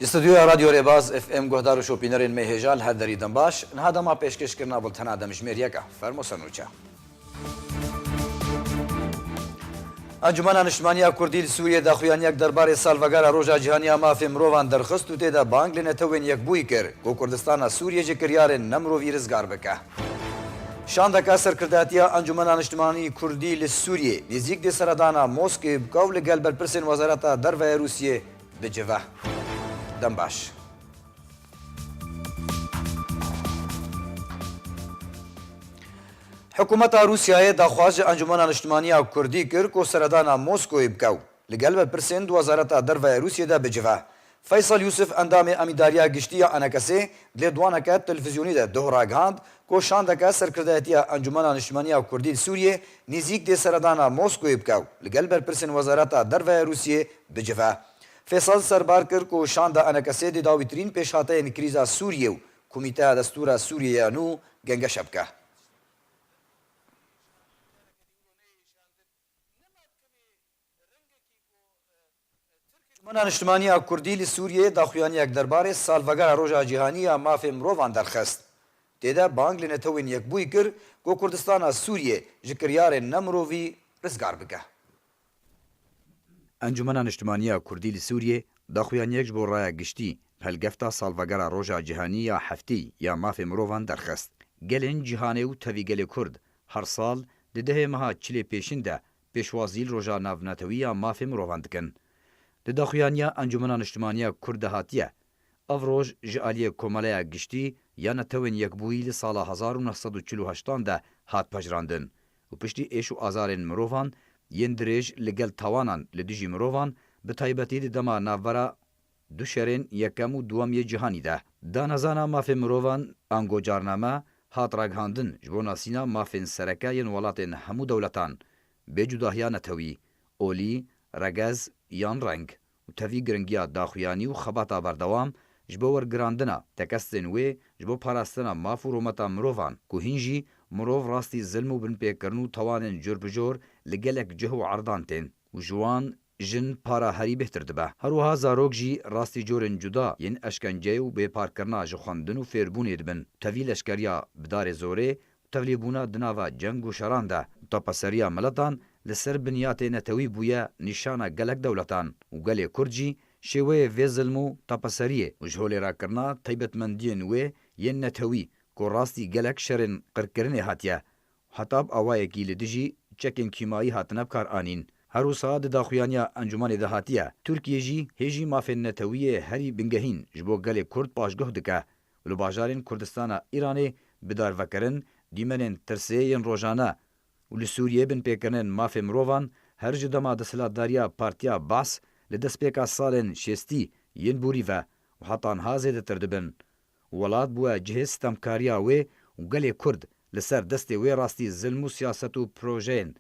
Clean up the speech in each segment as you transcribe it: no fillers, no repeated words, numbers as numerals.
استودیو رادیو ریباز اف ام گهدار و شوپینرین مهجال هر دریدن باش نهادا ما پیشکش کرنا بلتنا دمشمیر یکا فرمو سنوچا انجمن انشتمانیا کردی سوریه داخویان یک دربار سالوگار روژا جهانیا مافی مروان درخست و تیدا بانگ لنتوین یک بوی کر کو کردستان سوریه جکریار نمرو ویرزگار بکه شاندکا سرکرداتیا انجمن انشتمانی کردی لسوریه نزدیک دی سردانا موسکی بکاو لگل برپرسین وزارت دروی روسیه بجوه دم باش حکومت روسیه داخواز انجمن انشتمانی کردی کر کو سردانا موسکو بکاو لگل برپرسین وزارت دروی روسیه دا بجوه فیصل یوسف اندام امیداریا گشتیا انکسی لیدوانکا تلویزیونی ده دوهراگاند کو شاندکا سرکرداتیا انجمن انشتمانی کردی سوریه نزدیک دی سردانا موسکو بکاو لگل برپرسین وزارت دروی روسیه بجوه فیصل سربار کر کو شاندا انکسی دی داویترین پیشاته کریزا سوریه و کمیته دستور سوریه نو گنگ شبکه من انشتمانی کردی لسوریه داخویانی یک دربار سالوگار روژا جهانی مافی مروان درخست تیدا بانگ لنتوین یک بوی کر کو کردستان سوریه جکریار نمروی رزگار بکه انجمن انشتمانی کردی لسوریه داخویان یک جبورای گشتی هلگفتا سالوگار روژا جهانی یا هفتی یا مافی مروان درخست گلن جهانی و تویگل کرد هر سال ده ماه چلی پیشنده پیشوازیل روژا ناوناتوی یا مافی مروان دکن داخویانیا انجمن انشتمانی کرد هاتیه افروج جالیه کومالیا گشتی یا نتوین یک بوی لسال 1948 ده هات پجراندن و پشتی ایش و آزارین مروان ین دریج لگل توانان لدیجی مروان به تایبتی دما ناورا دو شرین یکم و دومی جهانی ده دانزانا مافی مروان انگو جارنامه هات راگهاندن جبونا سینا مافین سرکه ین ولاتین همو دولتان به جداهیا نتوی اولی رگز یان رنگ و تفی گرنگیا داخویانی و خباتا بردوام جبو ورگراندنا تکستن وی جبو پاراستنا مافو رومتا مروفان کو هنجی مروف راستی ظلمو بن پیکرنو توانن جور بجور لگلک جهو عردانتین و جوان جن پارا هری بهتر دبه هروها زاروک جی راستی جورن جدا ین اشکنجه و بے پارکرنا جخواندن و فیربونی دبن تفی لشکریا بدار زوره تفلی بونا دناوا جنگ و شرانده تا پسریا ملتان لسر بنیات نتوی بویا نشانه گلک دولتان و گل کرجی شوی وی ظلمو تپسریه و جهول را کرنا طیبت مندین وی ین نتوی کو راستی گلک شرن قرکرنه هاتیه حتاب اوای کی لدجی چکن کیمایی هاتنب کار آنین هر ساعت داخویانیا انجمن ده هاتیه ترکیه جی هجی مافن نتوی هری بنگهین جبو گل کرد پاشگاه دکه ولو باجارین کردستان ایرانی بدار وکرن دیمنن ترسیین روزانه و لسوریه بن پیکرنن مافی مروان هر جدما دسلاتداریا پارتیا باس لدست پیکا سالن شستی ین بوری و حتان هازه ده تردبن ولاد بوا جهه ستمکاریا وی و گل کرد لسر دست وی راستی ظلم و سیاست و پروژین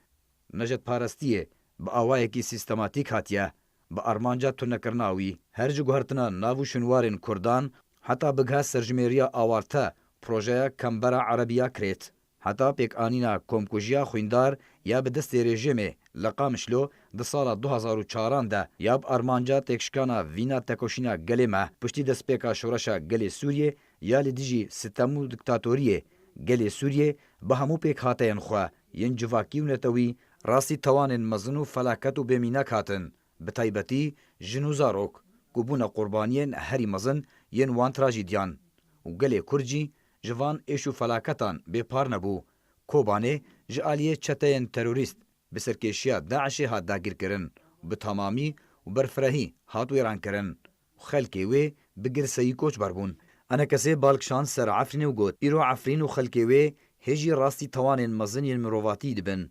نجد پارستیه با آوائه کی سیستماتیک هاتیه با ارمانجا تنکرناوی هر جو گوهرتنا ناو شنوارن کردان حتی بگه سرجمیریا آوارته پروژه کمبرا عربیا کریت حتی پیک آنینا کومکوژیا خویندار یا به دست رژیمه لقامشلو ده سال 2004 ده یا به ارمانجا تکشکانا وینا تکوشینا گلیمه پشتی دست پیکا شورشا گلی سوریه یا لدیجی ستمو دکتاتوریه گلی سوریه به همو پیک هاتین خواه ین جواکی و نتوی راستی توانن مزنو فلاکت و بمینک هاتن به تایبتی جنو زاروک گبون قربانین هری مزن ین وان تراجیدیان و گلی کرجی جوان ایشو فلاکتان به پار نبو کوبانه جالیه چتین تروریست بسرکشیا داعش ها داگیر کرن به تمامی و برفرهی هات ویران کرن خلکی وی بگر سی کوچ بربون انا کسی بالکشان سر عفرین و گوت ایرو عفرین و خلکی وی هجی راستی توانین مزنین مرواتی دبن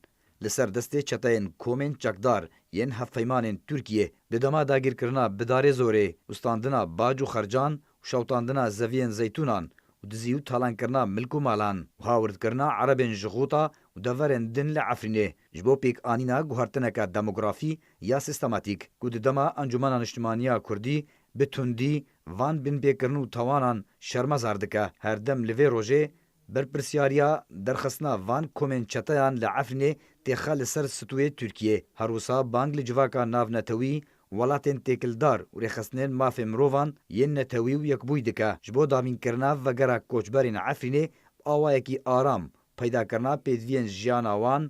لسر دسته چتین کومن چکدار ین هفیمان ترکیه ددما داگیر کرنا بدار زوره استاندنا باج و خرجان و شوتاندنا زوین زیتونان و دزیو تالان کرنا ملکو مالان و هاورد کرنا عربین جغوطا و دورن دن لعفرینه جبو پیک آنینا گوهرتنکا دموگرافی یا سیستماتیک گود دما انجمن انشتمانیا کردی به تندی وان بین بیکرنو توانان شرمزاردکه هر دم لوی روژه برپرسیاریا درخصنا وان کومن چتایان لعفرینه تخال سر ستوی ترکیه هروسا بانگل جواکا ناو نتوی welatên têkildar û rêxistinên mafê mirovan yên netewî û yekbûyî dike ji bo davînkirina vegera koçberên Efrînê awayekî aram peydakirina pêdiviyên jiyana wan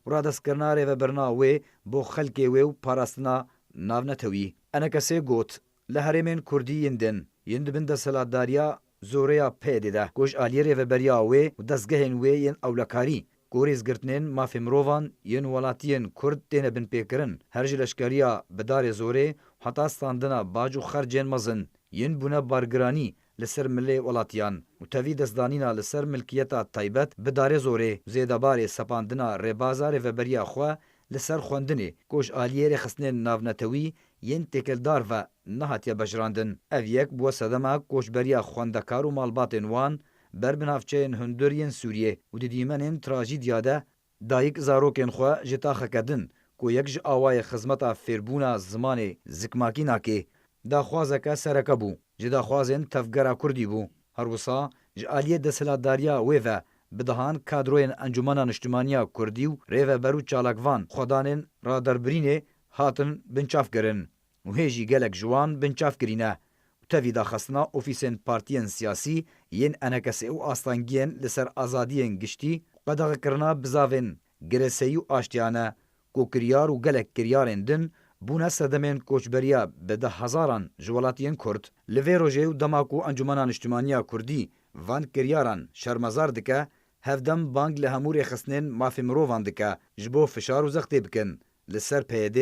û radestkirina rêvebirina wê bo xelkê wê û parastina navnetewî. Enekesê got li herêmên Kurdî yên din yên dibin desthilatdariya zoreya PYD de ku ji aliyê rêveberiya wê û destgehên wê yên ewlekarî ku rêzgirtinên mafê mirovan yên welatiyên Kurd têne binpêkirin her ji leşkeriya bidarê zorê heta standina bac û xercên mezin yên bûne bargiranî li ser milê welatiyan û tevî destdanîna li ser milkiyeta taybet bi darê zorê zêdebarê sepandina rêbaza rêveberiya xwe li ser xwendinê ku ji aliyê rêxistinên navnetewî yên têkildar ve nehatiye bejrandin. Ev yek bûye sedema koçberiya xwendekar û malbatên wan ber bi navçeyên hundir yên Sûriyê û di dîmenên trajîdya de dayîk zarokên xwe ji taxeke din ku yek ji awayê xizmeta fêrbûna zimanê zikmakînakê daxwazeke sereke bû ji daxwazên tevgera Kurdî bû. Her wisa ji aliyê desthilatdariya wê ve bi dihan kadroyên Encumena Niştimaniya Kurdî û rêveber û çalakvan xwedanên raderbirînê hatin binçavkirin û hê jî gelek ji wan binçavkirîne û tevî daxistina ofîsên partiyên siyasî yên enekesê û astangiyên li ser azadiyên giştî qedexekirina bizavên gireseyî û aştiyane ku kiryar û gelek kiryarên din bûne sedemên koçberiya bi de hezaran ji welatiyên Kurd. Li vê rojê û dema ku Encumena Niştimaniya Kurdî van kiryaran şermezar dike, hevdem bang li hemû rêxistinên mafê mirovan dike ji bo fişar û zextê bikin li ser PYD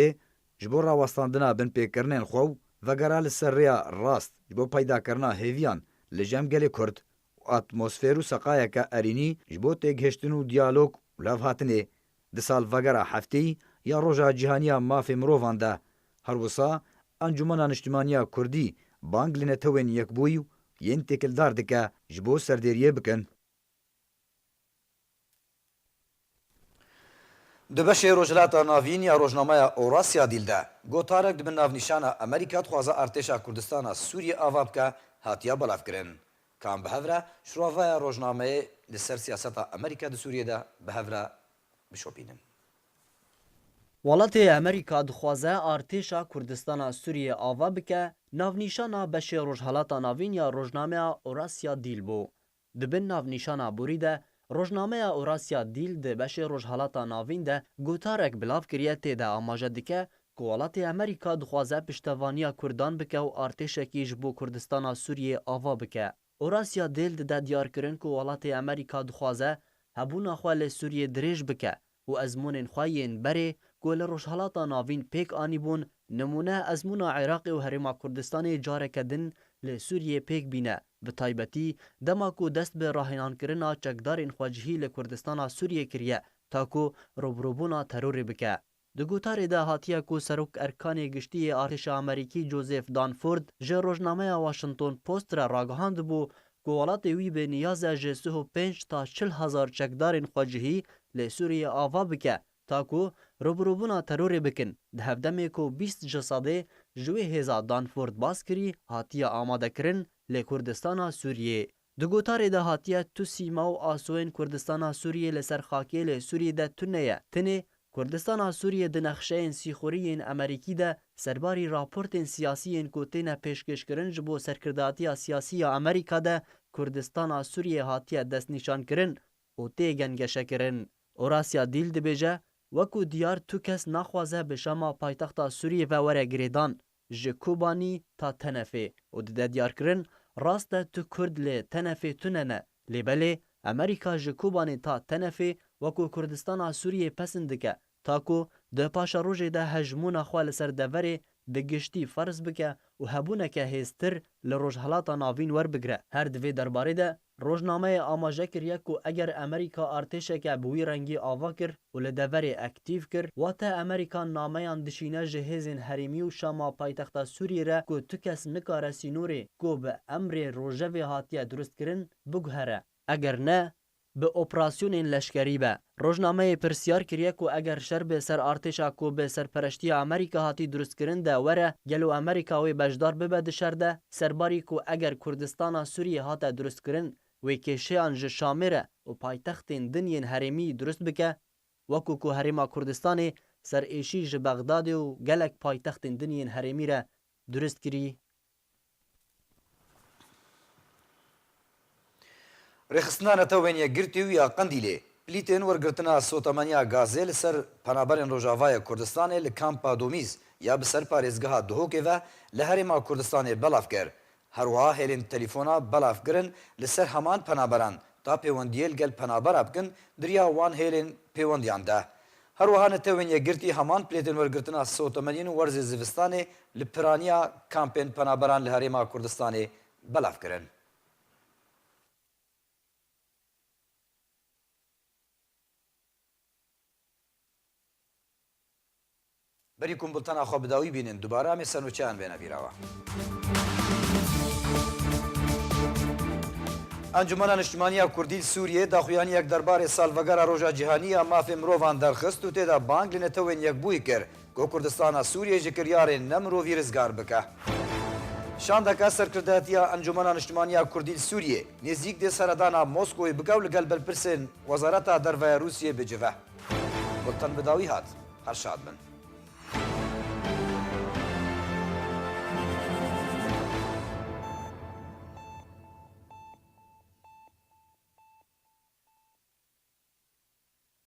ji bo rawestandina binpêkirinên xwe û vegera li ser rêya rast ji bo peydakirina hêviyan li cem gelê Kurd û atmosfêr û seqayeke erînî ji bo têgihiştin û diyalog û levhatinê di salvegera hefteyî ya Roja Cîhaniya Mafê Mirovan de. Her wisa Encumena Niştimaniya Kurdî bang li netewên yekbûyî û yên têkildar dike ji bo serdêriyê bikin. Di beşê Rojhilata Navîn ya Rojnameya Evrasya Dîl de gotarek dibin navnîşana Amerîka dixwaze artêşa Kurdistana Sûriyê ava bike hatiye belavkirin. Kan bi hev re şirovaya rojnameyê li ser siyaseta Amerîka di Sûriyê de bi hev re bişopînin. Welatê Amerîka dixwaze artêşa Kurdistana Sûriyê ava bike navnîşana beşê Rojhilata Navîn ya Rojnameya Evrasya Dîl bû. Dibin navnîşana borî de Rojnameya Evrasya Dîl di beşê Rojhilata Navîn de gotarek bilav kiriye têde amaje dike ku welatê Amerîka dixwaze piştevaniya Kurdan bike û artêşekî ji bo Kurdistana Sûriyê ava bike. Evrasya Dîl dide diyarkirin ku welatê Amerîka dixwaze hebûna xwe li Sûriyê dirêj bike û ezmûnên xwe yên berê ku li Rojhilata Navîn pêk anîbûn nimûne ezmûna Iraqê û Herêma Kurdistanê careke din li Sûriyê pêk bîne. Bi taybetî dema ku dest bi rahênankirina çekdarên xwecihî li Kurdistana Sûriyê kiriye ta ku robrobûna terorê bike. Di gotarê de hatiye ku serok erkanê giştiyê artêşa Amerîkî Joseph Dunford ji Rojnameya Washington Post re ragihandibû ku welatê wî bi niyaze ji 35 ta 40 hezar çekdarên xwecihî li Sûriyê ava bike ta ku robrobûna terorê bikin. Di hevdemê ku 20 ji sedê ji wê hêza Dunford bas kirî hatiye amadekirin li Kurdistana Sûriyê. Di gotarê de hatiye tu sîma û asoyên Kurdistana Sûriyê li ser xakê li Sûriyê de tune ye. Tinê Kurdistana Sûriyê di nexşeyên sîxuriyên Amerîkî de serbarî raportên siyasî yên ku têne pêşkêşkirin ji bo serkirdatiya siyasî ya Amerîka de Kurdistana Sûriyê hatiye destnîşankirin û tê gengeşekirin. Evrasya Dîl dibêje wekû diyar tu kes naxwaze bi şema paytexta Sûriyê ve were girêdan ji Kobanî ta Tenefê û dide diyarkirin rast e tu Kurd li Tenefê tune ne. Lêbelê Amerîka ji Kobanê ta Tenefê wekû Kurdistana Sûriyê pesend dike ta ku di paşa rojê de hejmûna xwe li ser deverê bi giştî ferz bike û hebûneke hêztir li Rojhilata Navîn werbigire. Her di vê derbarê de rojnameyê amaje kiriye ku eger Amerîka artêşeke bi wî rengî ava kir û li deverê aktîv kir, wate Amerîka nameyan dişîne ji hêzên herêmî û şama paytexta Sûriyê re ku tu kes nikare sînorê ku bi emrê rojevê hatiye durustkirin biguhere. Eger ne, bi operasyonên leşkerî be. Rojnameyê pirsiyar kiriye ku eger şer bi ser artêşa ku bi serpereştiya Amerîka hatî durustkirin de were gelo Amerîka wê bejdar bibe di şer de serbarî ku eger Kurdistana Sûriyê hate durustkirin wê kêşeyan ji Şamê re û paytextên din yên herêmî durust bike wekû ku Herêma Kurdistanê سەرئێشی ji Bexdadê û gelek paytextên diniyên herêmî re durist kirî. Rêxistana tewên yekgirtî û ya Qendîlê plîtên wergirtina sotemeniya gazê li ser penaberên Rojavayê Kurdistanê li kampa Domîz ya bi ser parêzgeha Duhokê ve li Herêma Kurdistanê belav kir. Her wiha hêlên telîfona belav kirin li ser heman penaberan ta pêwendiyê li gel penabera bikin diriya wan hêlên pêwendiyan de. Her wiha netewên yekgirtî heman plêtên wergirtina sotemeniyên û werzê zivistanê li piraniya kampên penaberan li Herêma Kurdistanê belav kirin. بري كون بلتنا خو بداوي بينن دوباره مي سنوچان بينا بيراوا انجمن اجتماعی کردی سوریه داخویانی یک دربار سالوگر روجا جهانی مافی مروان درخست و تدا بانگ لنتوین یک بوی کر گو کردستان سوریه جکریار نمرو ویرزگار بکه شاندکا سرکرداتیا انجمن اجتماعی کردی سوریه نزدیک ده سردانا مسکو بگاول قلب الپرسن وزارت دروازه روسیه بجوه بلتن بداوی هات هر شاد من